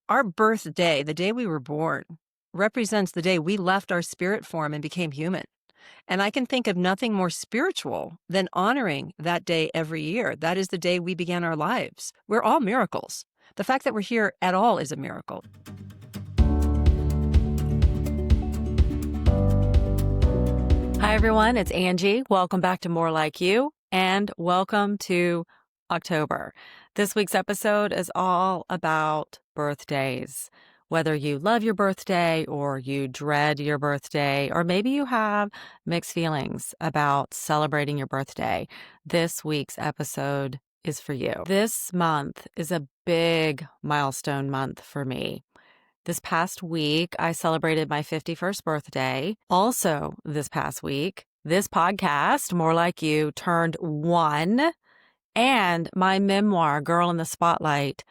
our birthday, the day we were born, represents the day we left our spirit form and became human. And I can think of nothing more spiritual than honoring that day every year. That is the day we began our lives. We're all miracles. The fact that we're here at all is a miracle. Hi, everyone. It's Angie. Welcome back to More Like You, and welcome to October. This week's episode is all about birthdays. Whether you love your birthday or you dread your birthday, or maybe you have mixed feelings about celebrating your birthday, this week's episode is for you. This month is a big milestone month for me. This past week, I celebrated my 51st birthday. Also, this past week, this podcast, More Like You, turned 1, and my memoir, Girl in the Spotlight,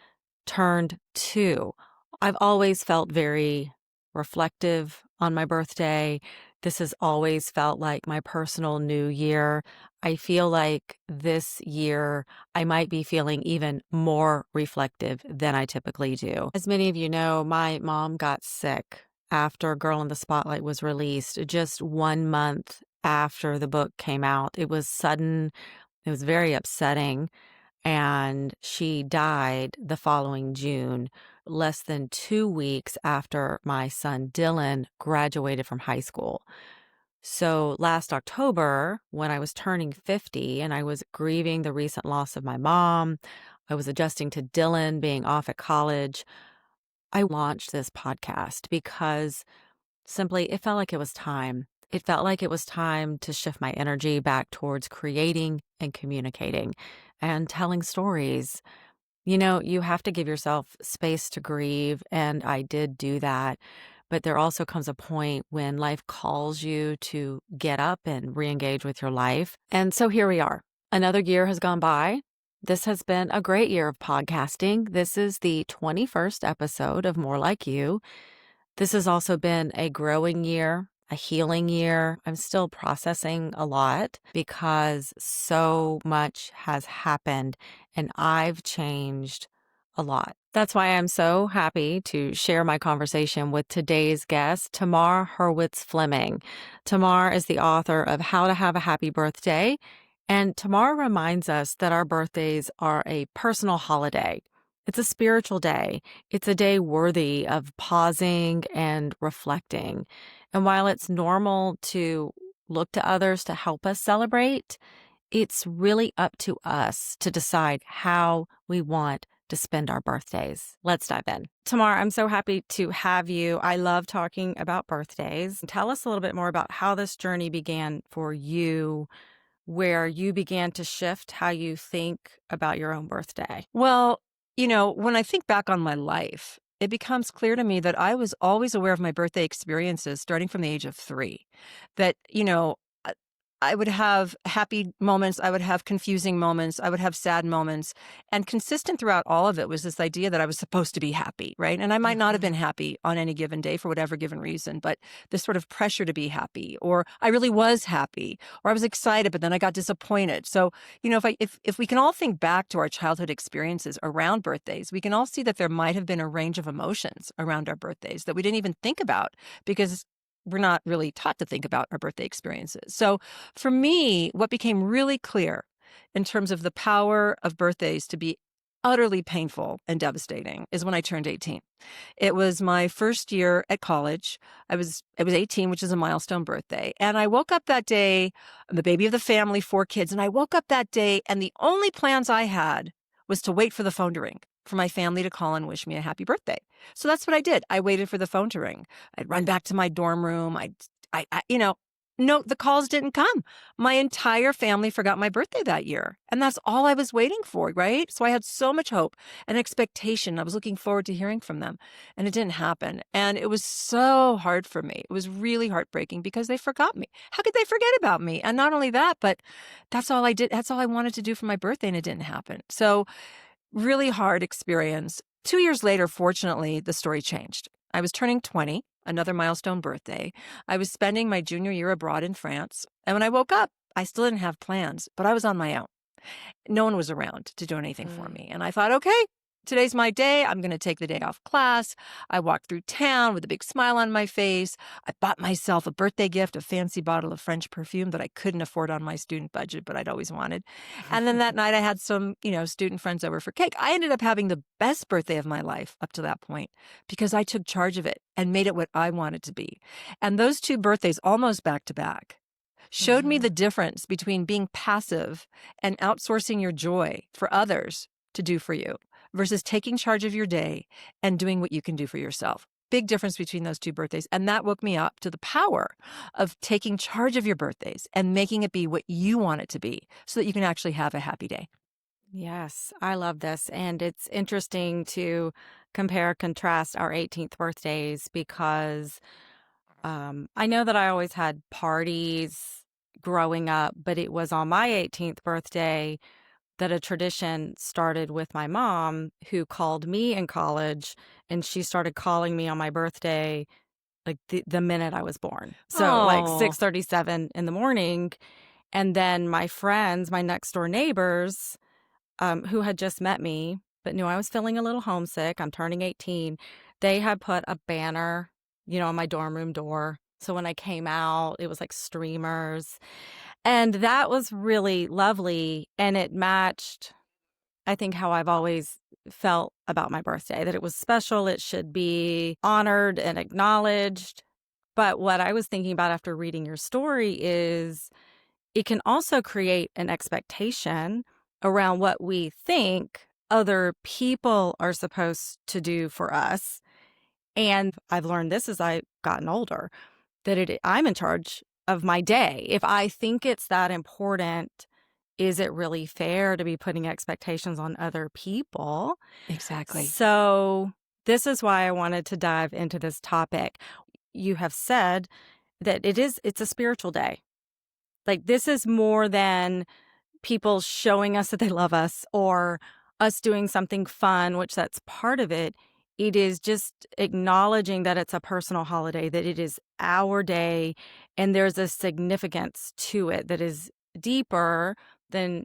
turned 2. I've always felt very reflective on my birthday. This has always felt like my personal new year. I feel like this year I might be feeling even more reflective than I typically do. As many of you know, my mom got sick after Girl in the Spotlight was released, just 1 month after the book came out. It was sudden. It was very upsetting. And she died the following June, less than 2 weeks after my son Dylan graduated from high school. So last October, when I was turning 50 and I was grieving the recent loss of my mom, I was adjusting to Dylan being off at college, I launched this podcast because simply it felt like it was time. It felt like it was time to shift my energy back towards creating and communicating and telling stories. You know, you have to give yourself space to grieve, and I did do that. But there also comes a point when life calls you to get up and re-engage with your life. And so here we are. Another year has gone by. This has been a great year of podcasting. This is the 21st episode of More Like You. This has also been a growing year, a healing year. I'm still processing a lot because so much has happened and I've changed a lot. That's why I'm so happy to share my conversation with today's guest, Tamar Hurwitz-Fleming. Tamar is the author of How to Have a Happy Birthday, and Tamar reminds us that our birthdays are a personal holiday. It's a spiritual day. It's a day worthy of pausing and reflecting. And while it's normal to look to others to help us celebrate, it's really up to us to decide how we want to spend our birthdays. Let's dive in. Tamar, I'm so happy to have you. I love talking about birthdays. Tell us a little bit more about how this journey began for you, where you began to shift how you think about your own birthday. Well, when I think back on my life, it becomes clear to me that I was always aware of my birthday experiences starting from the age of 3. That, I would have happy moments, I would have confusing moments, I would have sad moments. And consistent throughout all of it was this idea that I was supposed to be happy, right? And I might not have been happy on any given day for whatever given reason, but this sort of pressure to be happy, or I really was happy, or I was excited, but then I got disappointed. So, if we can all think back to our childhood experiences around birthdays, we can all see that there might have been a range of emotions around our birthdays that we didn't even think about because we're not really taught to think about our birthday experiences. So for me, what became really clear in terms of the power of birthdays to be utterly painful and devastating is when I turned 18. It was my first year at college. I was 18, which is a milestone birthday. And I woke up that day, I'm the baby of the family, 4 kids. And I woke up that day and the only plans I had was to wait for the phone to ring, for my family to call and wish me a happy birthday. So that's what I did. I waited for the phone to ring. I'd run back to my dorm room. No, the calls didn't come. My entire family forgot my birthday that year. And that's all I was waiting for, right? So I had so much hope and expectation. I was looking forward to hearing from them. And it didn't happen. And it was so hard for me. It was really heartbreaking because they forgot me. How could they forget about me? And not only that, but that's all I did. That's all I wanted to do for my birthday, and it didn't happen. So really hard experience. 2 years later, fortunately, the story changed. I was turning 20, another milestone birthday. I was spending my junior year abroad in France. And when I woke up, I still didn't have plans, but I was on my own. No one was around to do anything for me. And I thought, okay, today's my day. I'm going to take the day off class. I walked through town with a big smile on my face. I bought myself a birthday gift, a fancy bottle of French perfume that I couldn't afford on my student budget, but I'd always wanted. And then that night I had some, student friends over for cake. I ended up having the best birthday of my life up to that point because I took charge of it and made it what I wanted to be. And those two birthdays, almost back to back, showed me the difference between being passive and outsourcing your joy for others to do for you versus taking charge of your day and doing what you can do for yourself. Big difference between those two birthdays. And that woke me up to the power of taking charge of your birthdays and making it be what you want it to be so that you can actually have a happy day. Yes, I love this. And it's interesting to compare, contrast our 18th birthdays because I know that I always had parties growing up, but it was on my 18th birthday that a tradition started with my mom, who called me in college, and she started calling me on my birthday like the minute I was born. So like Oh, 6:37 in the morning. And then my friends, my next door neighbors, who had just met me but knew I was feeling a little homesick, I'm turning 18, they had put a banner, on my dorm room door. So when I came out, it was like streamers. And that was really lovely. And it matched, I think, how I've always felt about my birthday, that it was special, it should be honored and acknowledged. But what I was thinking about after reading your story is it can also create an expectation around what we think other people are supposed to do for us. And I've learned this as I've gotten older, that I'm in charge of my day. If I think it's that important, is it really fair to be putting expectations on other people? exactly. So this is why I wanted to dive into this topic. You have said that it's a spiritual day. Like, this is more than people showing us that they love us or us doing something fun, which that's part of it. It is just acknowledging that it's a personal holiday, that it is our day, and there's a significance to it that is deeper than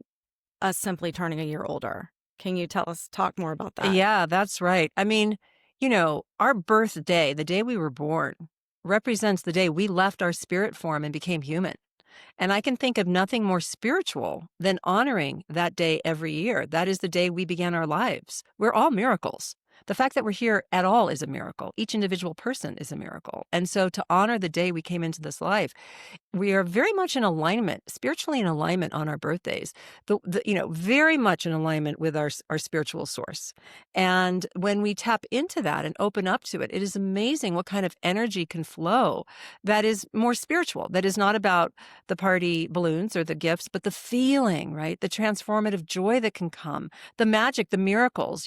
us simply turning a year older. Can you talk more about that? Yeah, that's right. I mean, our birthday, the day we were born, represents the day we left our spirit form and became human. And I can think of nothing more spiritual than honoring that day every year. That is the day we began our lives. We're all miracles. The fact that we're here at all is a miracle. Each individual person is a miracle. And so to honor the day we came into this life, we are very much in alignment, spiritually in alignment on our birthdays, very much in alignment with our spiritual source. And when we tap into that and open up to it, it is amazing what kind of energy can flow that is more spiritual, that is not about the party balloons or the gifts, but the feeling, right? The transformative joy that can come, the magic, the miracles,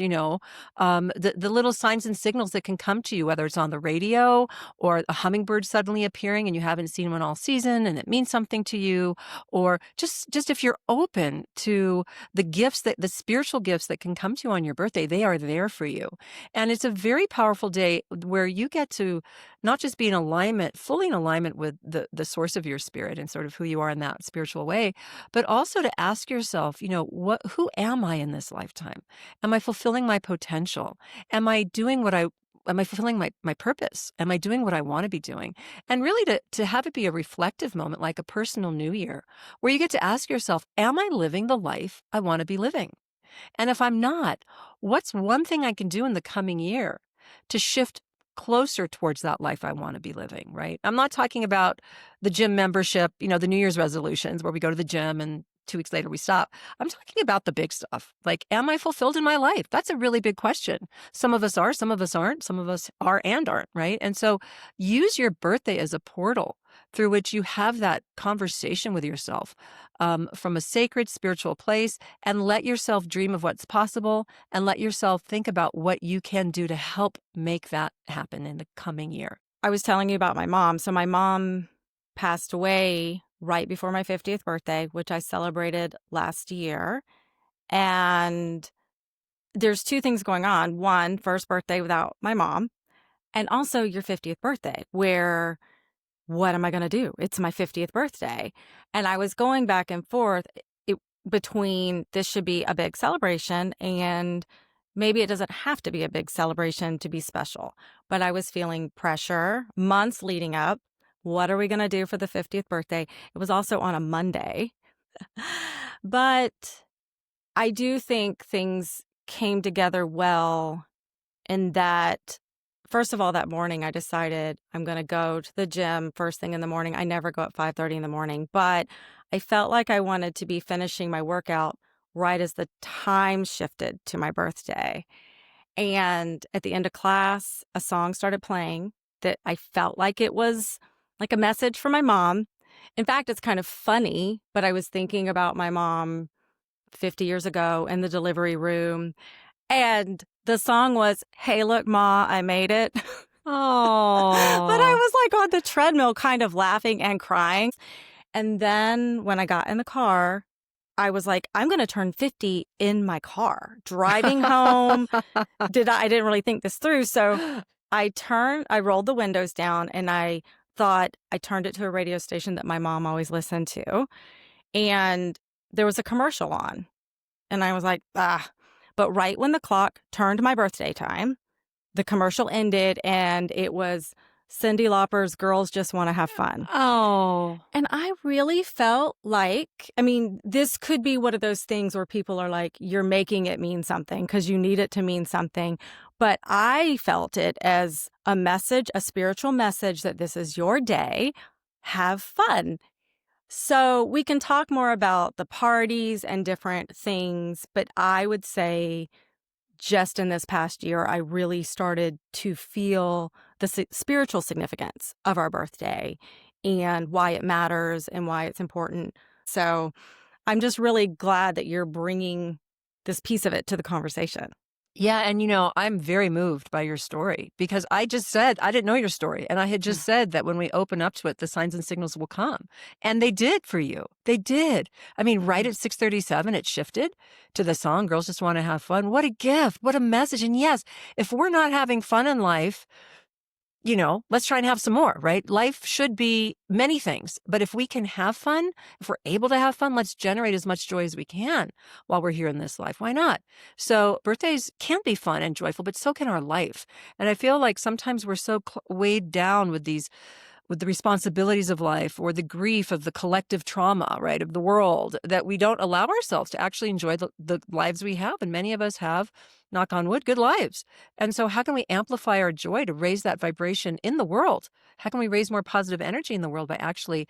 the little signs and signals that can come to you, whether it's on the radio or a hummingbird suddenly appearing and you haven't seen one all season and it means something to you, or just if you're open to the spiritual gifts that can come to you on your birthday, they are there for you. And it's a very powerful day where you get to not just be in alignment, fully in alignment with the source of your spirit and sort of who you are in that spiritual way, but also to ask yourself, who am I in this lifetime? Am I fulfilling my potential? Am I fulfilling my purpose? Am I doing what I want to be doing? And really to have it be a reflective moment, like a personal new year, where you get to ask yourself, am I living the life I want to be living? And if I'm not, what's one thing I can do in the coming year to shift closer towards that life I want to be living, right? I'm not talking about the gym membership, the New Year's resolutions where we go to the gym and 2 weeks later we stop. I'm talking about the big stuff. Like, am I fulfilled in my life? That's a really big question. Some of us are, some of us aren't, some of us are and aren't, right? And so use your birthday as a portal through which you have that conversation with yourself from a sacred spiritual place, and let yourself dream of what's possible and let yourself think about what you can do to help make that happen in the coming year. I was telling you about my mom. So my mom passed away right before my 50th birthday, which I celebrated last year. And there's two things going on. One, first birthday without my mom, and also your 50th birthday, where what am I going to do? It's my 50th birthday. And I was going back and forth between this should be a big celebration and maybe it doesn't have to be a big celebration to be special, but I was feeling pressure months leading up. What are we going to do for the 50th birthday? It was also on a Monday. But I do think things came together well in that, first of all, that morning I decided I'm going to go to the gym first thing in the morning. I never go at 5:30 in the morning, but I felt like I wanted to be finishing my workout right as the time shifted to my birthday. And at the end of class, a song started playing that I felt like it was like a message from my mom. In fact, it's kind of funny, but I was thinking about my mom 50 years ago in the delivery room. And the song was, "Hey, look, Ma, I made it." But I Oh. was like on the treadmill, kind of laughing and crying. And then when I got in the car, I was like, I'm going to turn 50 in my car, driving home. I didn't really think this through. So I rolled the windows down and I thought I turned it to a radio station that my mom always listened to. And there was a commercial on. And I was like, ah. But right when the clock turned my birthday time, the commercial ended and it was Cyndi Lauper's Girls Just Want to Have Fun. Oh. And I really felt like, I mean, this could be one of those things where people are like, you're making it mean something because you need it to mean something. But I felt it as a message, a spiritual message that this is your day. Have fun. So we can talk more about the parties and different things, but I would say just in this past year, I really started to feel the spiritual significance of our birthday and why it matters and why it's important. So I'm just really glad that you're bringing this piece of it to the conversation. Yeah, and I'm very moved by your story because I just said I didn't know your story. And I had Mm. just said that when we open up to it, the signs and signals will come. And they did for you. They did. I mean, right Mhm. at 6:37, it shifted to the song, Girls Just Want to Have Fun. What a gift. What a message. And yes, if we're not having fun in life, let's try and have some more, right? Life should be many things, but if we can have fun, if we're able to have fun, let's generate as much joy as we can while we're here in this life. Why not? So birthdays can be fun and joyful, but so can our life. And I feel like sometimes we're so weighed down with the responsibilities of life or the grief of the collective trauma, right, of the world, that we don't allow ourselves to actually enjoy the lives we have. And many of us have, knock on wood, good lives. And so how can we amplify our joy to raise that vibration in the world? How can we raise more positive energy in the world by actually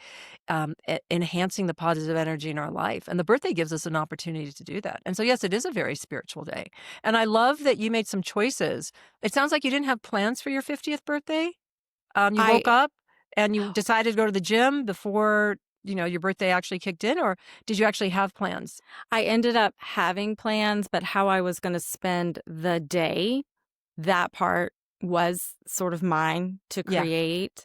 enhancing the positive energy in our life? And the birthday gives us an opportunity to do that. And so, yes, it is a very spiritual day. And I love that you made some choices. It sounds like you didn't have plans for your 50th birthday. You I woke up and you decided to go to the gym before, your birthday actually kicked in, or did you actually have plans? I ended up having plans, but how I was going to spend the day, that part was sort of mine to Yeah. create.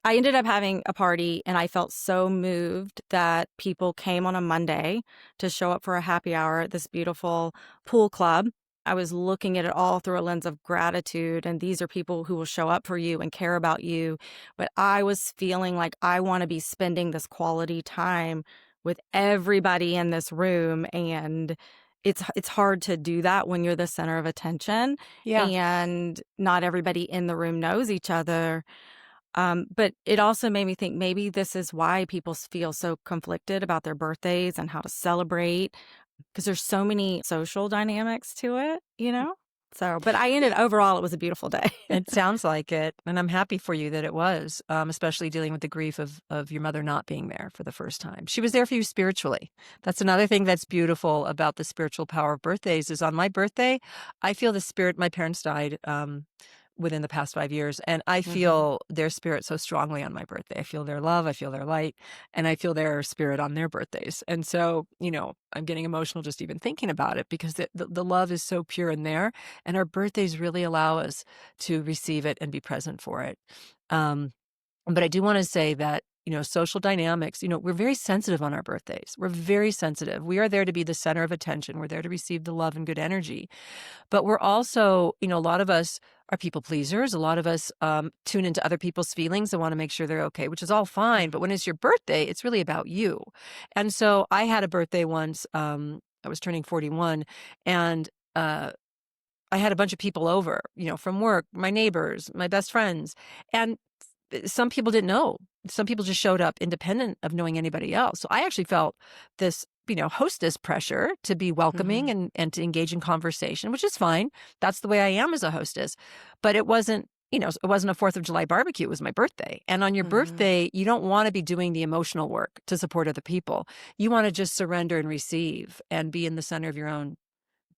I ended up having a party and I felt so moved that people came on a Monday to show up for a happy hour at this beautiful pool club. I was looking at it all through a lens of gratitude, and these are people who will show up for you and care about you. But I was feeling like I want to be spending this quality time with everybody in this room, and it's hard to do that when you're the center of attention Yeah. and not everybody in the room knows each other. But it also made me think maybe this is why people feel so conflicted about their birthdays and how to celebrate, because there's so many social dynamics to it. So, but overall, it was a beautiful day. It sounds like it, and I'm happy for you that it was, especially dealing with the grief of your mother not being there for the first time. She was there for you spiritually. That's another thing that's beautiful about the spiritual power of birthdays is on my birthday, I feel the spirit. My parents died within the past 5 years, and I Hmm. feel their spirit so strongly on my birthday. I feel their love, I feel their light, and I feel their spirit on their birthdays. And so, I'm getting emotional just even thinking about it because the love is so pure in there, and our birthdays really allow us to receive it and be present for it. Um, but I do want to say that, social dynamics, we're very sensitive on our birthdays. We're very sensitive. We are there to be the center of attention. We're there to receive the love and good energy. But we're also, a lot of us are people pleasers. A lot of us tune into other people's feelings and want to make sure they're okay, which is all fine. But when it's your birthday, it's really about you. And so I had a birthday once. I was turning 41, and I had a bunch of people over, from work, my neighbors, my best friends, and some people didn't know. Some people just showed up independent of knowing anybody else. So I actually felt this, hostess pressure to be welcoming Mhm. and to engage in conversation, which is fine. That's the way I am as a hostess. But it wasn't, it wasn't a 4th of July barbecue. It was my birthday. And on your Mhm. birthday, you don't want to be doing the emotional work to support other people. You want to just surrender and receive and be in the center of your own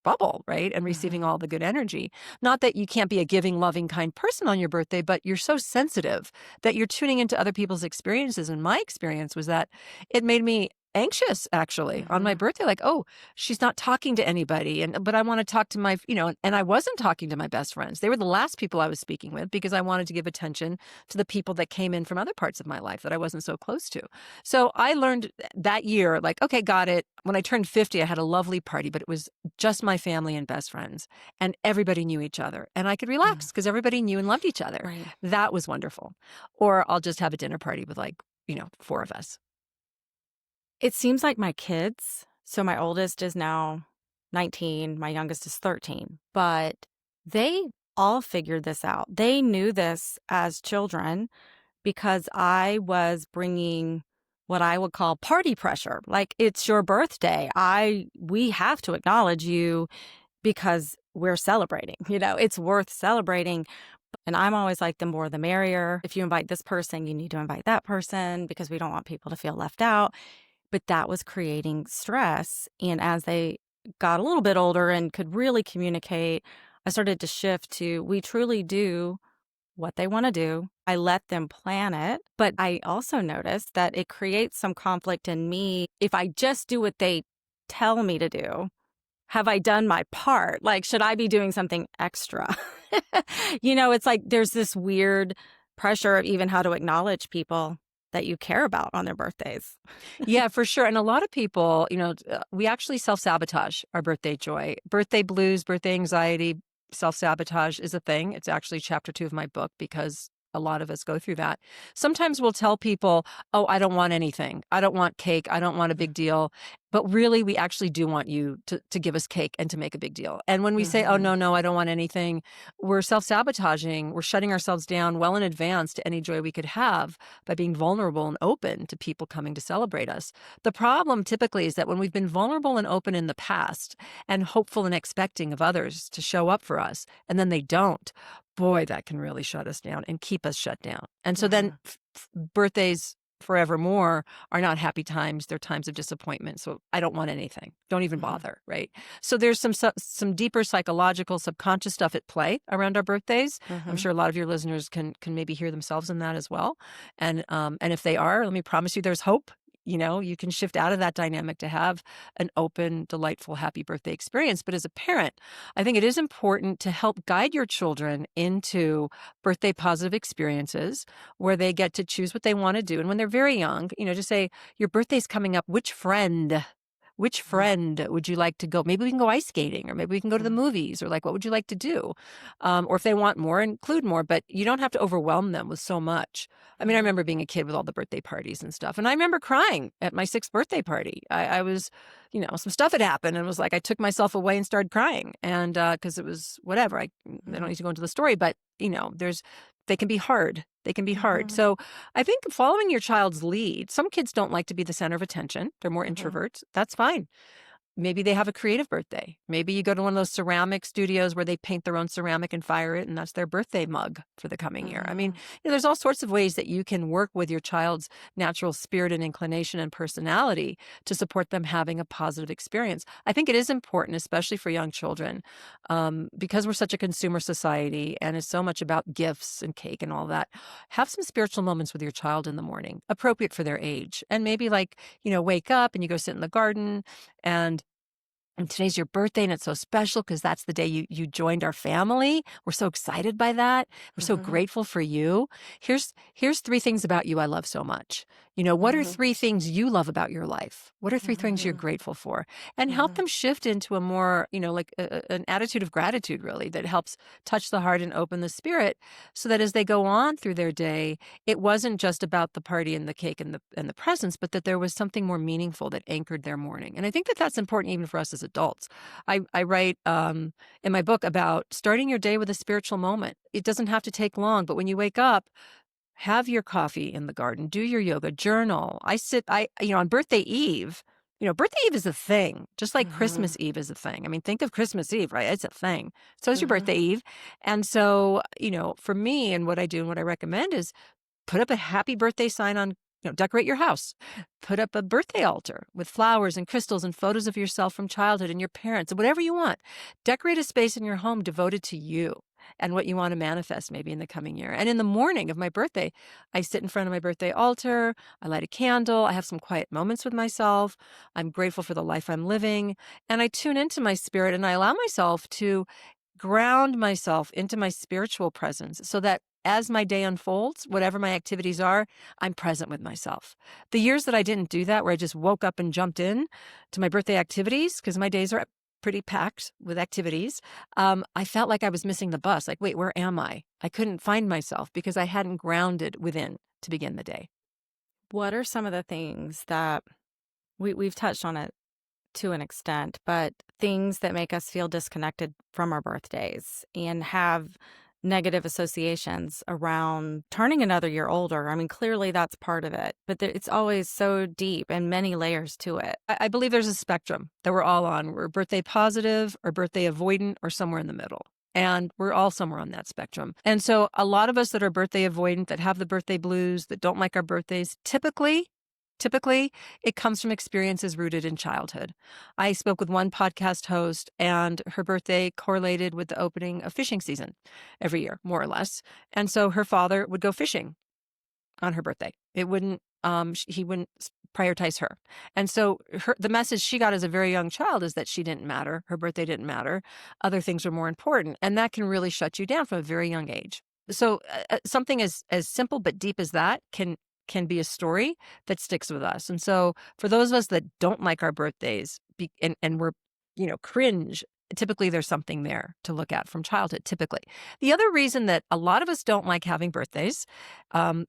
bubble, right? And receiving Mhm. all the good energy. Not that you can't be a giving, loving, kind person on your birthday, but you're so sensitive that you're tuning into other people's experiences. And my experience was that it made me anxious actually on my Mhm. birthday, like, oh, she's not talking to anybody. But I want to talk to my, and I wasn't talking to my best friends. They were the last people I was speaking with because I wanted to give attention to the people that came in from other parts of my life that I wasn't so close to. So I learned that year, like, okay, got it. When I turned 50, I had a lovely party, but it was just my family and best friends, and everybody knew each other, and I could Mm. relax because everybody knew and loved each other. Right. That was wonderful. Or I'll just have a dinner party with, like, 4 of us. It seems like my kids, so my oldest is now 19, my youngest is 13, but they all figured this out. They knew this as children because I was bringing what I would call party pressure. Like, it's your birthday. We have to acknowledge you because we're celebrating. It's worth celebrating. And I'm always like, the more the merrier. If you invite this person, you need to invite that person because we don't want people to feel left out. But that was creating stress. And as they got a little bit older and could really communicate, I started to shift to we truly do what they want to do. I let them plan it. But I also noticed that it creates some conflict in me if I just do what they tell me to do. Have I done my part? Like, should I be doing something extra? It's like there's this weird pressure of even how to acknowledge people that you care about on their birthdays. Yeah, for sure, and a lot of people, we actually self-sabotage our birthday joy. Birthday blues, birthday anxiety, self-sabotage is a thing. It's actually chapter 2 of my book because a lot of us go through that. Sometimes we'll tell people, "Oh, I don't want anything. I don't want cake. I don't want a big deal." But really, we actually do want you to give us cake and to make a big deal. And when we say, "Oh, Mhm. no, no, I don't want anything," we're self-sabotaging. We're shutting ourselves down well in advance to any joy we could have by being vulnerable and open to people coming to celebrate us. The problem typically is that when we've been vulnerable and open in the past and hopeful and expecting of others to show up for us, and then they don't, boy, that can really shut us down and keep us shut down. And so then Mhm. birthdays forevermore are not happy times. They're times of disappointment. So I don't want anything. Don't even Mhm. bother, right? So there's some deeper psychological, subconscious stuff at play around our birthdays. I'm Mhm. sure a lot of your listeners can maybe hear themselves in that as well. And if they are, let me promise you there's hope. You can shift out of that dynamic to have an open, delightful, happy birthday experience. But as a parent, I think it is important to help guide your children into birthday positive experiences where they get to choose what they want to do. And when they're very young, just say, your birthday's coming up. Which Mhm. friend would you like to go? Maybe we can go ice skating, or maybe we can go to the Mhm. movies, or like, what would you like to do? Or if they want more, include more, but you don't have to overwhelm them with so much. I mean, I Mhm. remember being a kid with all the birthday parties and stuff. And I remember crying at my 6th birthday party. I was, some stuff had happened and it was like I took myself away and started crying. And because it was whatever. I don't Mhm. need to go into the story, but, they can be hard. They can be hard. Mhm. So I think following your child's lead, some kids don't like to be the center of attention. They're more Mhm. introverts. That's fine. Maybe they have a creative birthday. Maybe you go to one of those ceramic studios where they paint their own ceramic and fire it, and that's their birthday mug for the coming year. I mean, Mhm. there's all sorts of ways that you can work with your child's natural spirit and inclination and personality to support them having a positive experience. I think it is important, especially for young children, because we're such a consumer society and it's so much about gifts and cake and all that. Have some spiritual moments with your child in the morning, appropriate for their age. And maybe like, wake up and you go sit in the garden and today's your birthday and it's so special because that's the day you joined our family. We're so excited by that. We're so Mhm. grateful for you. Here's 3 things about you I love so much. What are Mhm. 3 things you love about your life? What are 3 things you're Mhm. grateful for? And help Mhm. them shift into a more, like an attitude of gratitude, really, that helps touch the heart and open the spirit so that as they go on through their day, it wasn't just about the party and the cake and the presents, but that there was something more meaningful that anchored their morning. And I think that that's important even for us as adults. I write in my book about starting your day with a spiritual moment. It doesn't have to take long, but when you wake up, have your coffee in the garden, do your yoga, journal. On birthday Eve, birthday Eve is a thing, just like Mhm. Christmas Eve is a thing. I mean, think of Christmas Eve, right? It's a thing. So is your Mhm. birthday Eve. And so, for me and what I do and what I recommend is put up a happy birthday sign on, decorate your house. Put up a birthday altar with flowers and crystals and photos of yourself from childhood and your parents, whatever you want. Decorate a space in your home devoted to you and what you want to manifest maybe in the coming year. And in the morning of my birthday, I sit in front of my birthday altar. I light a candle. I have some quiet moments with myself. I'm grateful for the life I'm living. And I tune into my spirit and I allow myself to ground myself into my spiritual presence so that as my day unfolds, whatever my activities are, I'm present with myself. The years that I didn't do that, where I just woke up and jumped in to my birthday activities, because my days are pretty packed with activities, I felt like I was missing the bus. Like, wait, where am I? I couldn't find myself because I hadn't grounded within to begin the day. What are some of the things that we've touched on it to an extent, but things that make us feel disconnected from our birthdays and have negative associations around turning another year older? I mean, clearly that's part of it, but it's always so deep and many layers to it. I believe there's a spectrum that we're all on. We're birthday positive or birthday avoidant or somewhere in the middle. And we're all somewhere on that spectrum. And so a lot of us that are birthday avoidant, that have the birthday blues, that don't like our birthdays, typically it comes from experiences rooted in childhood. I spoke with one podcast host and her birthday correlated with the opening of fishing season every year, more or less. And so her father would go fishing on her birthday. It wouldn't he wouldn't prioritize her. And so the message she got as a very young child is that she didn't matter, her birthday didn't matter, other things were more important, and that can really shut you down from a very young age. So something as simple but deep as that can be a story that sticks with us. And so for those of us that don't like our birthdays and we're cringe, typically there's something there to look at from childhood, typically. The other reason that a lot of us don't like having birthdays,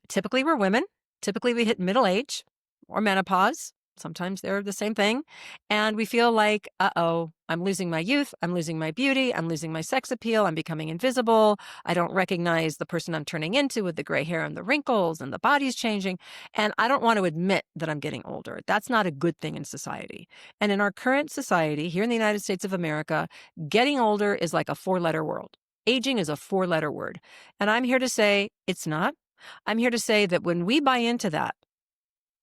typically we're women. Typically we hit middle age or menopause. Sometimes they're the same thing. And we feel like, uh-oh, I'm losing my youth. I'm losing my beauty. I'm losing my sex appeal. I'm becoming invisible. I don't recognize the person I'm turning into with the gray hair and the wrinkles and the body's changing. And I don't want to admit that I'm getting older. That's not a good thing in society. And in our current society, here in the United States of America, getting older is like a 4-letter word. Aging is a 4-letter word. And I'm here to say it's not. I'm here to say that when we buy into that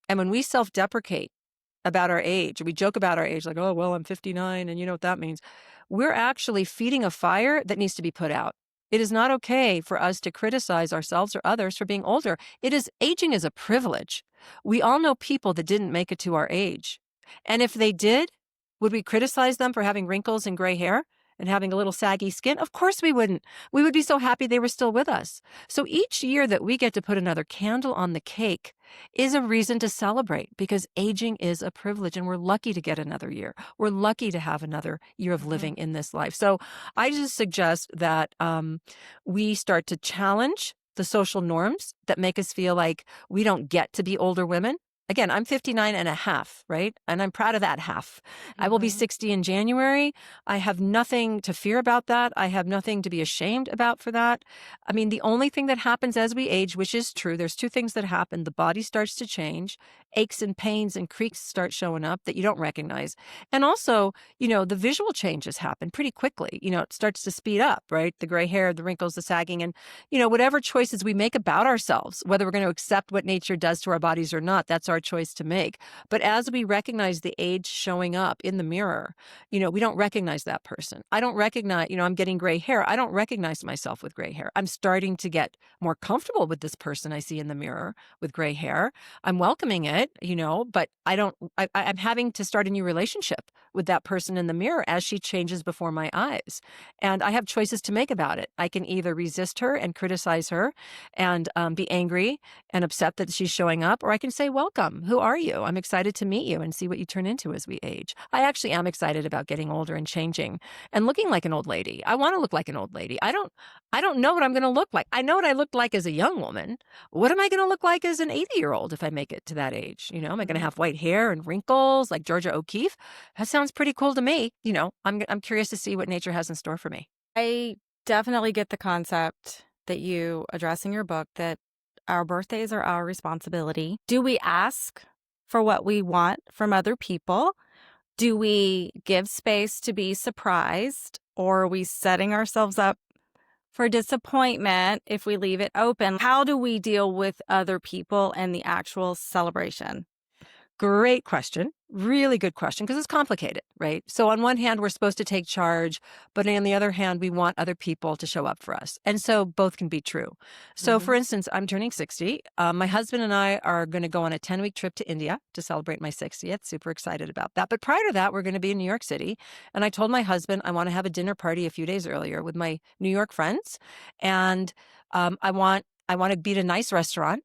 and when we self-deprecate about our age, we joke about our age like, oh, well, I'm 59 and you know what that means. We're actually feeding a fire that needs to be put out. It is not okay for us to criticize ourselves or others for being older. Aging is a privilege. We all know people that didn't make it to our age. And if they did, would we criticize them for having wrinkles and gray hair and having a little saggy skin? Of course we wouldn't. We would be so happy they were still with us. So each year that we get to put another candle on the cake is a reason to celebrate because aging is a privilege and we're lucky to get another year. We're lucky to have another year of Mhm. living in this life. So I just suggest that we start to challenge the social norms that make us feel like we don't get to be older women. Again, I'm 59 and a half, right? And I'm proud of that half. I will be Mhm. 60 in January. I have nothing to fear about that. I have nothing to be ashamed about for that. I mean, the only thing that happens as we age, which is true, there's 2 things that happen. The body starts to change, aches and pains and creaks start showing up that you don't recognize. And also, the visual changes happen pretty quickly. It starts to speed up, right? The gray hair, the wrinkles, the sagging, and, whatever choices we make about ourselves, whether we're going to accept what nature does to our bodies or not, that's our our choice to make. But as we recognize the age showing up in the mirror, we don't recognize that person. I don't recognize, I'm getting gray hair. I don't recognize myself with gray hair. I'm starting to get more comfortable with this person I see in the mirror with gray hair. I'm welcoming it, but I'm having to start a new relationship with that person in the mirror as she changes before my eyes. And I have choices to make about it. I can either resist her and criticize her and be angry and upset that she's showing up, or I can say, welcome. Who are you? I'm excited to meet you and see what you turn into as we age. I actually am excited about getting older and changing and looking like an old lady. I want to look like an old lady. I don't know what I'm going to look like. I know what I looked like as a young woman. What am I going to look like as an 80-year-old if I make it to that age? Am I going to have white hair and wrinkles like Georgia O'Keeffe? That sounds pretty cool to me. I'm curious to see what nature has in store for me. I definitely get the concept that you address in your book that our birthdays are our responsibility. Do we ask for what we want from other people? Do we give space to be surprised? Or are we setting ourselves up for disappointment if we leave it open? How do we deal with other people and the actual celebration? Great question. Really good question, because it's complicated, right? So on one hand, we're supposed to take charge, but on the other hand, we want other people to show up for us. And so both can be true. So for instance, I'm turning 60. My husband and I are going to go on a 10-week trip to India to celebrate my 60th. Super excited about that. But prior to that, we're going to be in New York City. And I told my husband I want to have a dinner party a few days earlier with my New York friends. And I want to be at a nice restaurant,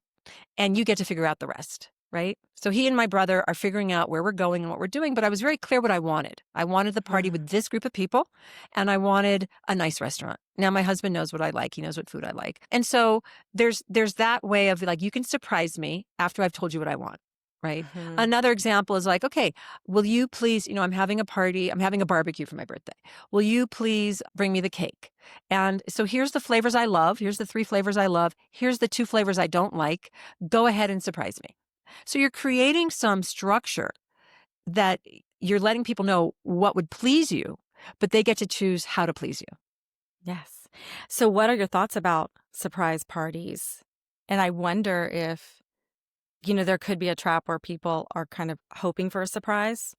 and you get to figure out the rest. Right? So he and my brother are figuring out where we're going and what we're doing, but I was very clear what I wanted. I wanted the party with this group of people, and I wanted a nice restaurant. Now, my husband knows what I like. He knows what food I like. And so there's that way of like, you can surprise me after I've told you what I want. Right? Another example is like, okay, will you please, I'm having a party, I'm having a barbecue for my birthday. Will you please bring me the cake? And so here's the flavors I love. Here's the 3 flavors I love. Here's the 2 flavors I don't like. Go ahead and surprise me. So you're creating some structure that you're letting people know what would please you, but they get to choose how to please you. Yes. So what are your thoughts about surprise parties? And I wonder if, there could be a trap where people are kind of hoping for a surprise,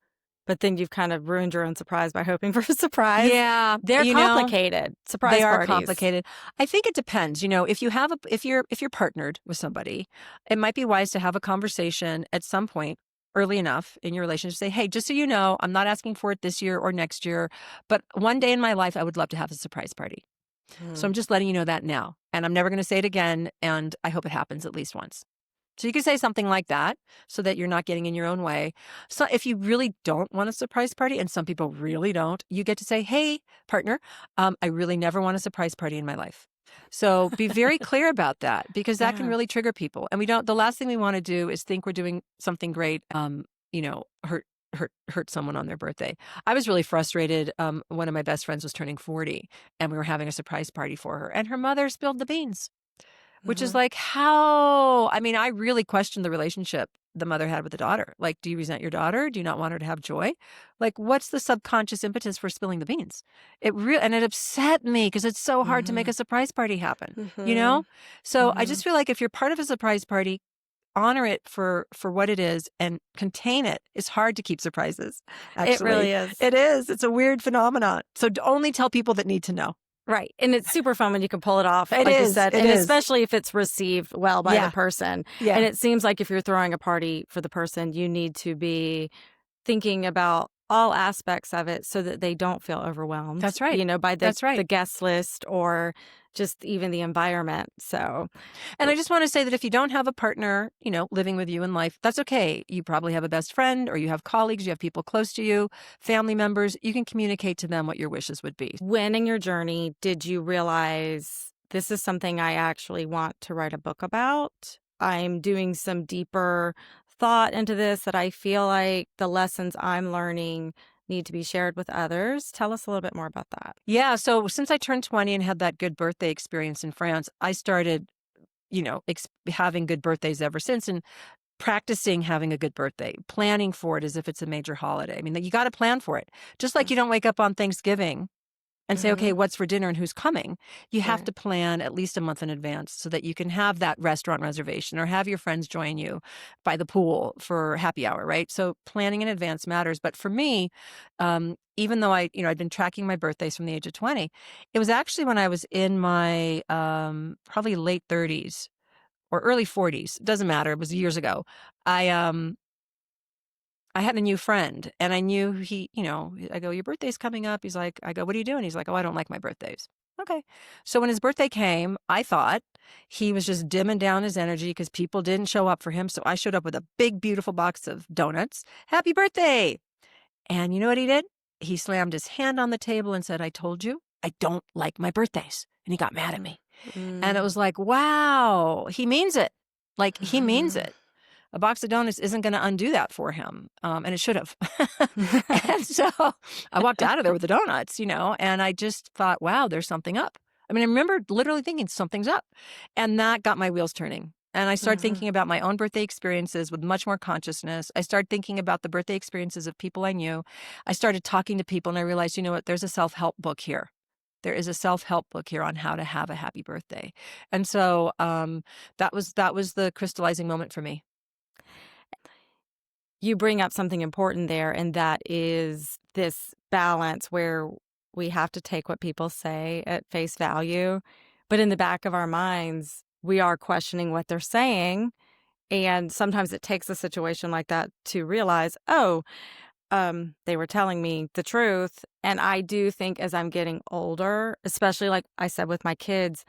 but then you've kind of ruined your own surprise by hoping for a surprise. Yeah, They're complicated. Surprise they are parties. complicated. I think it depends. If you have if you're partnered with somebody, it might be wise to have a conversation at some point early enough in your relationship. Say, hey, just so you know, I'm not asking for it this year or next year, but one day in my life, I would love to have a surprise party. So I'm just letting you know that now, and I'm never going to say it again. And I hope it happens at least once. So you can say something like that so that you're not getting in your own way. So if you really don't want a surprise party, and some people really don't, you get to say, hey, partner, I really never want a surprise party in my life. So be very clear about that, because that can really trigger people. And the last thing we want to do is think we're doing something great, hurt someone on their birthday. I was really frustrated. One of my best friends was turning 40, and we were having a surprise party for her, and her mother spilled the beans. Which is like, how? I mean, I really questioned the relationship the mother had with the daughter. Like, do you resent your daughter? Do you not want her to have joy? Like, what's the subconscious impetus for spilling the beans? And it upset me because it's so hard to make a surprise party happen, So I just feel like if you're part of a surprise party, honor it for what it is and contain it. It's hard to keep surprises, actually. It really is. It is. It's a weird phenomenon. So only tell people that need to know. Right. And it's super fun when you can pull it off, It like you is, said, it and is. especially if it's received well by the person. Yeah. And it seems like if you're throwing a party for the person, you need to be thinking about all aspects of it so that they don't feel overwhelmed. That's right. By That's right. the guest list or just even the environment. So, and I just want to say that if you don't have a partner, living with you in life, that's okay. You probably have a best friend, or you have colleagues, you have people close to you, family members. You can communicate to them what your wishes would be. When in your journey did you realize this is something I actually want to write a book about? I'm doing some deeper thought into this, that I feel like the lessons I'm learning need to be shared with others. Tell us a little bit more about that. Yeah. So since I turned 20 and had that good birthday experience in France, I started, having good birthdays ever since, and practicing having a good birthday, planning for it as if it's a major holiday. I mean, you got to plan for it. Just like you don't wake up on Thanksgiving and say, okay, Mhm. what's for dinner and who's coming, you have Right. to plan at least a month in advance so that you can have that restaurant reservation or have your friends join you by the pool for happy hour, right? So planning in advance matters. But for me, even though I'd been tracking my birthdays from the age of 20, it was actually when I was in my probably late 30s or early 40s. Doesn't matter. It was years ago. I um I had a new friend and I knew I go, your birthday's coming up. I go, what are you doing? He's like, oh, I don't like my birthdays. Okay. So when his birthday came, I thought he was just dimming down his energy because people didn't show up for him. So I showed up with a big, beautiful box of donuts. Happy birthday. And you know what he did? He slammed his hand on the table and said, I told you I don't like my birthdays. And he got mad at me. And it Mm. was like, wow, he means it. Like he means it. A box of donuts isn't going to undo that for him, and it should have. And so I walked out of there with the donuts, and I just thought, wow, there's something up. I mean, I remember literally thinking something's up, and that got my wheels turning. And I started Mhm. thinking about my own birthday experiences with much more consciousness. I started thinking about the birthday experiences of people I knew. I started talking to people, and I realized, you know what? There's a self-help book here. There is a self-help book here on how to have a happy birthday. And so that was the crystallizing moment for me. You bring up something important there, and that is this balance where we have to take what people say at face value, but in the back of our minds, we are questioning what they're saying, and sometimes it takes a situation like that to realize, "Oh, they were telling me the truth." And I do think as I'm getting older, especially like I said with my kids,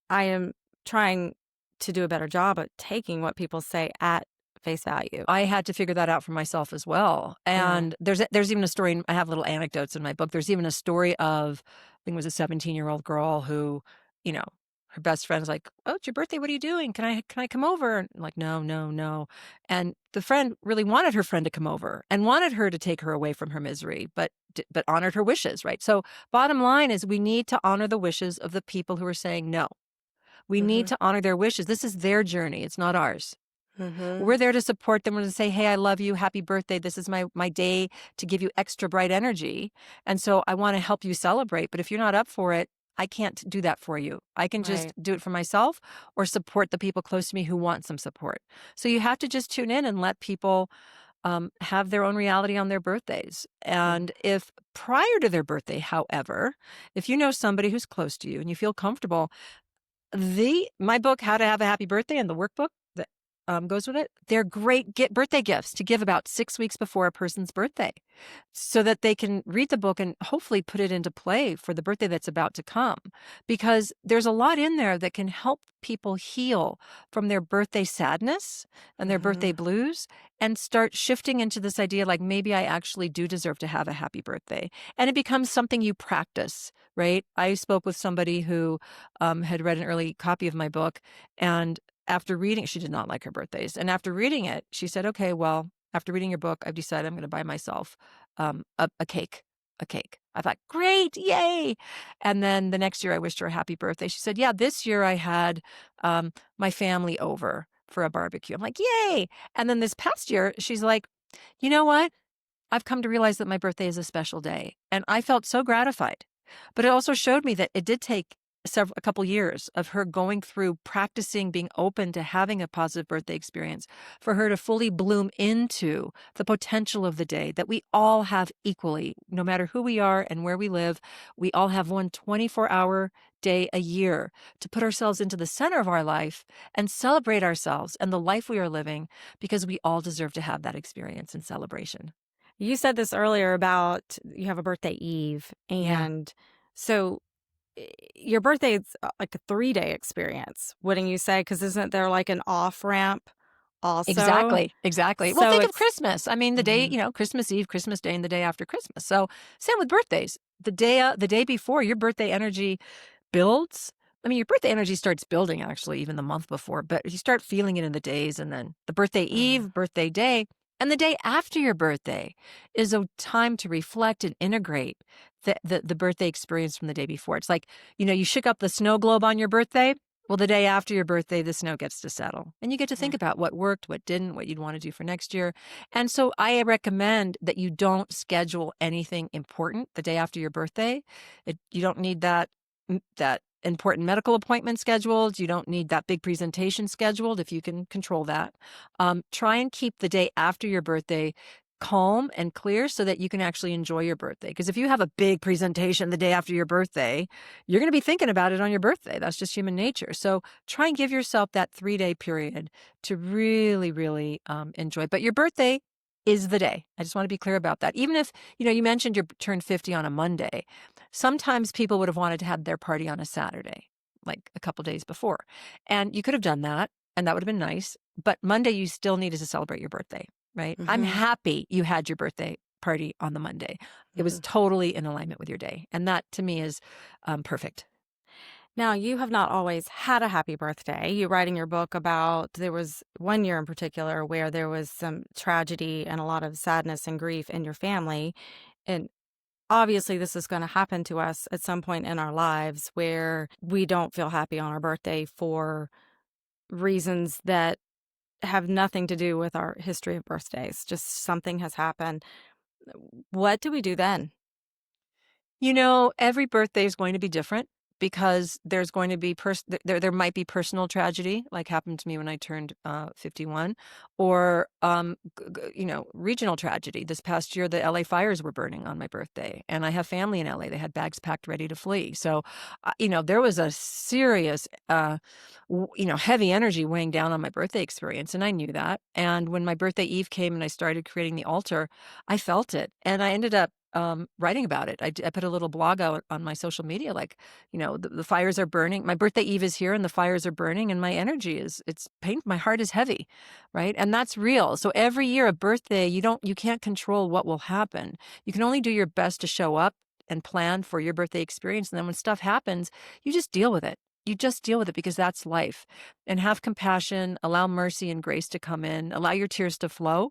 I am trying to do a better job at taking what people say at face value. I had to figure that out for myself as well. Yeah. And there's even a story. I have little anecdotes in my book. There's even a story of, I think it was a 17-year-old girl who, you know, her best friend's like, "Oh, it's your birthday. What are you doing? Can I come over?" And I'm like, "No, no, no." And the friend really wanted her friend to come over and wanted her to take her away from her misery, but honored her wishes, right? So bottom line is we need to honor the wishes of the people who are saying no. We need Mhm. to honor their wishes. This is their journey. It's not ours. Mhm. We're there to support them. We're to say, "Hey, I love you. Happy birthday. This is my day to give you extra bright energy. And so I want to help you celebrate. But if you're not up for it, I can't do that for you. I can just Right. do it for myself or support the people close to me who want some support." So you have to just tune in and let people have their own reality on their birthdays. Mhm. And if prior to their birthday, however, if you know somebody who's close to you and you feel comfortable, my book, How to Have a Happy Birthday, and the workbook that, goes with it, they're great birthday gifts to give about 6 weeks before a person's birthday so that they can read the book and hopefully put it into play for the birthday that's about to come. Because there's a lot in there that can help people heal from their birthday sadness and their birthday Mhm. blues and start shifting into this idea like maybe I actually do deserve to have a happy birthday. And it becomes something you practice, right? I spoke with somebody who had read an early copy of my book. And after reading, she did not like her birthdays. And after reading it, she said, okay, well, after reading your book, I've decided I'm going to buy myself a cake. A cake. I thought, great, yay. And then the next year, I wished her a happy birthday. She said, yeah, this year I had my family over for a barbecue. I'm like, yay. And then this past year, she's like, you know what? I've come to realize that my birthday is a special day, and I felt so gratified. But it also showed me that it did take a couple years of her going through practicing being open to having a positive birthday experience for her to fully bloom into the potential of the day that we all have equally, no matter who we are and where we live. We all have one 24-hour day a year to put ourselves into the center of our life and celebrate ourselves and the life we are living because we all deserve to have that experience and celebration. You said this earlier about you have a birthday eve, Yeah. and so your birthday is like a 3-day experience, wouldn't you say? Because isn't there like an off ramp also? Exactly, exactly. Well, So think of it's Christmas. I mean, the day, Mhm. Christmas Eve, Christmas Day, and the day after Christmas. So, same with birthdays. The day before, your birthday energy builds. I mean, your birthday energy starts building actually even the month before, but you start feeling it in the days, and then the birthday Mhm. eve, birthday day, and the day after your birthday is a time to reflect and integrate the birthday experience from the day before. It's like, you shook up the snow globe on your birthday. Well, the day after your birthday, the snow gets to settle, and you get to think Mm. about what worked, what didn't, what you'd want to do for next year. And so I recommend that you don't schedule anything important the day after your birthday. You don't need that important medical appointment scheduled. You don't need that big presentation scheduled if you can control that. Try and keep the day after your birthday calm and clear so that you can actually enjoy your birthday. Because if you have a big presentation the day after your birthday, you're going to be thinking about it on your birthday. That's just human nature. So try and give yourself that 3-day period to really, really enjoy. But your birthday is the day. I just want to be clear about that. Even if, you mentioned you turned 50 on a Monday, sometimes people would have wanted to have their party on a Saturday, like a couple days before. And you could have done that, and that would have been nice. But Monday, you still needed to celebrate your birthday, right? I'm Mhm. happy you had your birthday party on the Monday. It was Mhm. totally in alignment with your day. And that to me is perfect. Now, you have not always had a happy birthday. You write in your book about there was one year in particular where there was some tragedy and a lot of sadness and grief in your family. And obviously, this is going to happen to us at some point in our lives where we don't feel happy on our birthday for reasons that have nothing to do with our history of birthdays. Just something has happened. What do we do then? Every birthday is going to be different because there's going to be there might be personal tragedy, like happened to me when I turned 51, or regional tragedy. This past year, the LA fires were burning on my birthday, and I have family in LA. They had bags packed ready to flee. So, there was a serious, heavy energy weighing down on my birthday experience, and I knew that. And when my birthday eve came and I started creating the altar, I felt it, and I ended up writing about it. I put a little blog out on my social media, like, the fires are burning. My birthday eve is here and the fires are burning and my energy it's pain. My heart is heavy, right? And that's real. So every year a birthday, you can't control what will happen. You can only do your best to show up and plan for your birthday experience. And then when stuff happens, you just deal with it. You just deal with it because that's life. And have compassion, allow mercy and grace to come in, allow your tears to flow.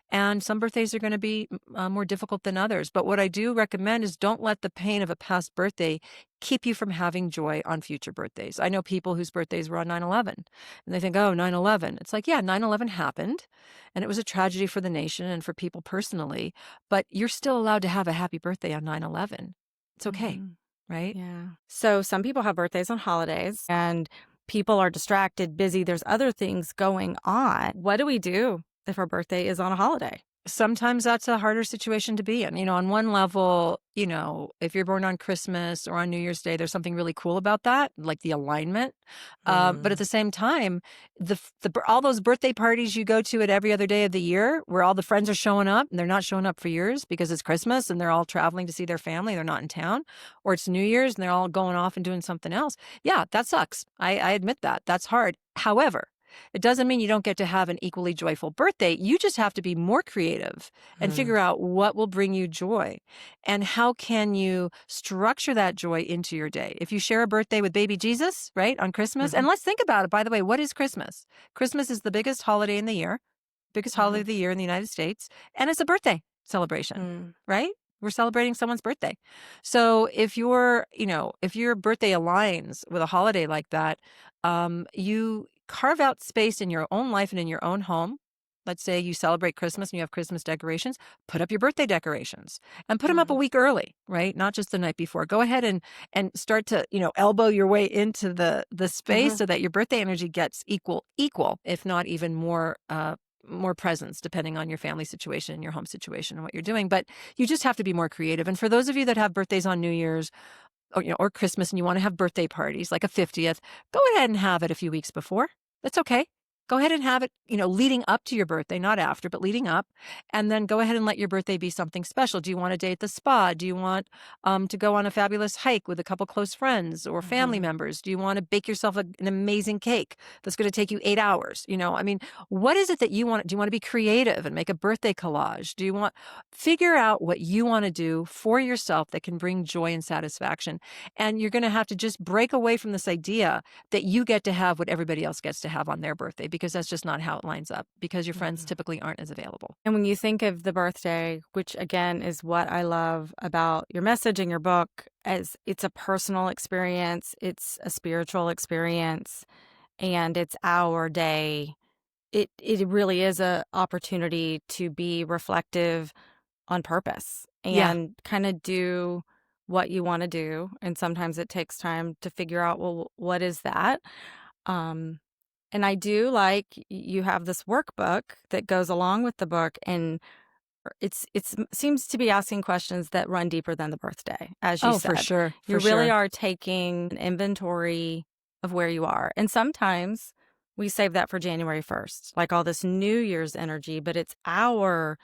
And some birthdays are going to be more difficult than others. But what I do recommend is don't let the pain of a past birthday keep you from having joy on future birthdays. I know people whose birthdays were on 9/11 and they think, oh, 9/11. It's like, yeah, 9/11 happened and it was a tragedy for the nation and for people personally, but you're still allowed to have a happy birthday on 9/11. It's okay, Mhm. right? Yeah. So some people have birthdays on holidays and people are distracted, busy. There's other things going on. What do we do if our birthday is on a holiday? Sometimes that's a harder situation to be in. On one level, if you're born on Christmas or on New Year's Day, there's something really cool about that, like the alignment. But at Hmm. the same time, all those birthday parties you go to at every other day of the year, where all the friends are showing up and they're not showing up for yours because it's Christmas and they're all traveling to see their family, they're not in town, or it's New Year's and they're all going off and doing something else. Yeah, that sucks. I admit that. That's hard. However, it doesn't mean you don't get to have an equally joyful birthday. You just have to be more creative and Hmm. figure out what will bring you joy and how can you structure that joy into your day. If you share a birthday with baby Jesus, right, on Christmas, Hmm. and let's think about it, by the way, what is Christmas? Christmas is the biggest holiday in the year, biggest holiday Hmm. of the year in the United States, and it's a birthday celebration, Hmm. right? We're celebrating someone's birthday. So if your birthday aligns with a holiday like that, you carve out space in your own life and in your own home. Let's say you celebrate Christmas and you have Christmas decorations, put up your birthday decorations and put them up a Hmm. week early, right? Not just the night before. Go ahead and start to, elbow your way into the space Hmm. so that your birthday energy gets equal, if not even more presence depending on your family situation, your home situation and what you're doing. But you just have to be more creative. And for those of you that have birthdays on New Year's, or Christmas and you want to have birthday parties like a 50th, go ahead and have it a few weeks before. That's okay. Go ahead and have it, leading up to your birthday, not after, but leading up. And then go ahead and let your birthday be something special. Do you want a day at the spa? Do you want to go on a fabulous hike with a couple close friends or family Hmm. members? Do you want to bake yourself an amazing cake that's going to take you 8 hours? I mean, what is it that you want? Do you want to be creative and make a birthday collage? Figure out what you want to do for yourself that can bring joy and satisfaction. And you're going to have to just break away from this idea that you get to have what everybody else gets to have on their birthday because that's just not how it lines up, because your friends Mhm. typically aren't as available. And when you think of the birthday, which again is what I love about your message in your book, as it's a personal experience, it's a spiritual experience, and it's our day. It really is a opportunity to be reflective on purpose Yeah. and kind of do what you want to do. And sometimes it takes time to figure out, well, what is that? Um, and I do like you have this workbook that goes along with the book, and it's seems to be asking questions that run deeper than the birthday, as you Oh, for said. sure. You For really sure. are taking an inventory of where you are. And sometimes we save that for January 1st, like all this New Year's energy, but it's our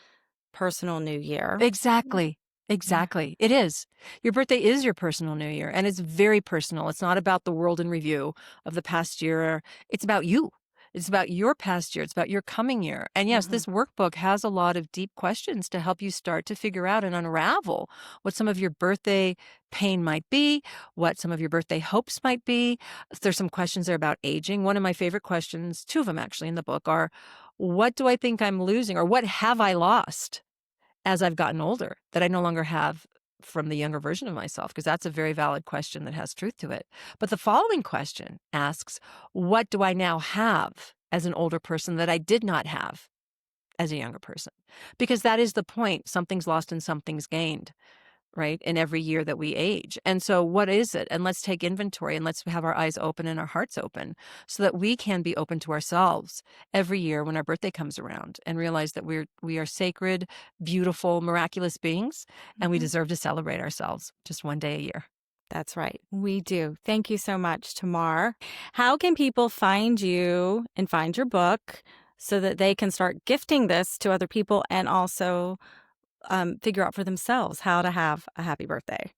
personal New Year. Exactly. Yeah. Exactly. It is. Your birthday is your personal new year, and it's very personal. It's not about the world in review of the past year. It's about you. It's about your past year. It's about your coming year. And yes, Hmm. this workbook has a lot of deep questions to help you start to figure out and unravel what some of your birthday pain might be, what some of your birthday hopes might be. There's some questions there about aging. One of my favorite questions, two of them actually in the book, are what do I think I'm losing, or what have I lost as I've gotten older that I no longer have from the younger version of myself? Because that's a very valid question that has truth to it. But the following question asks, what do I now have as an older person that I did not have as a younger person? Because that is the point. Something's lost and something's gained, right? In every year that we age. And so what is it? And let's take inventory, and let's have our eyes open and our hearts open so that we can be open to ourselves every year when our birthday comes around, and realize that we are sacred, beautiful, miraculous beings, and we Hmm. deserve to celebrate ourselves just one day a year. That's right. We do. Thank you so much, Tamar. How can people find you and find your book so that they can start gifting this to other people and also figure out for themselves how to have a happy birthday?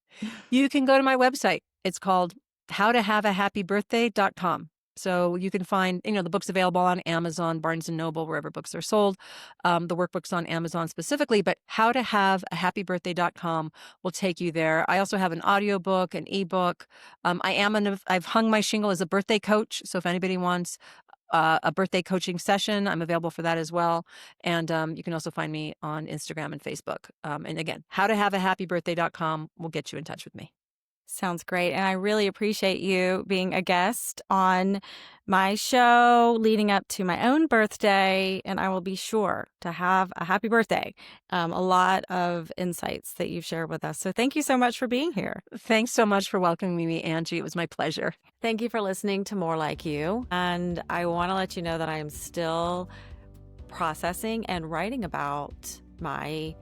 You can go to my website. It's called howtohaveahappybirthday.com. So you can find, the book's available on Amazon, Barnes and Noble, wherever books are sold. The workbook's on Amazon specifically, but howtohaveahappybirthday.com will take you there. I also have an audiobook, an ebook. I've hung my shingle as a birthday coach. So if anybody wants a birthday coaching session, I'm available for that as well. And you can also find me on Instagram and Facebook. And again, howtohaveahappybirthday.com will get you in touch with me. Sounds great. And I really appreciate you being a guest on my show leading up to my own birthday. And I will be sure to have a happy birthday. A lot of insights that you've shared with us. So thank you so much for being here. Thanks so much for welcoming me, Angie. It was my pleasure. Thank you for listening to More Like You. And I want to let you know that I am still processing and writing about my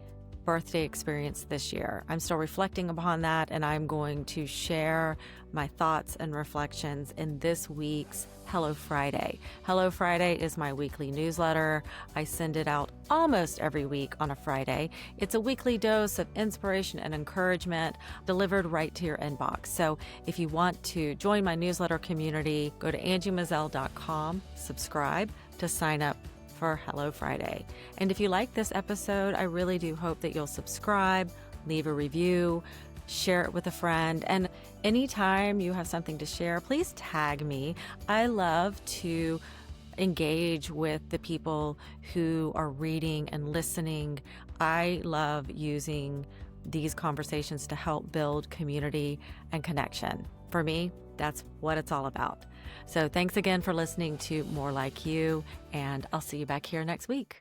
birthday experience this year. I'm still reflecting upon that, and I'm going to share my thoughts and reflections in this week's Hello Friday. Hello Friday is my weekly newsletter. I send it out almost every week on a Friday. It's a weekly dose of inspiration and encouragement delivered right to your inbox. So if you want to join my newsletter community, go to angiemazel.com, subscribe to sign up for Hello Friday. And if you like this episode, I really do hope that you'll subscribe, leave a review, share it with a friend. And anytime you have something to share, please tag me. I love to engage with the people who are reading and listening. I love using these conversations to help build community and connection. For me, that's what it's all about. So thanks again for listening to More Like You, and I'll see you back here next week.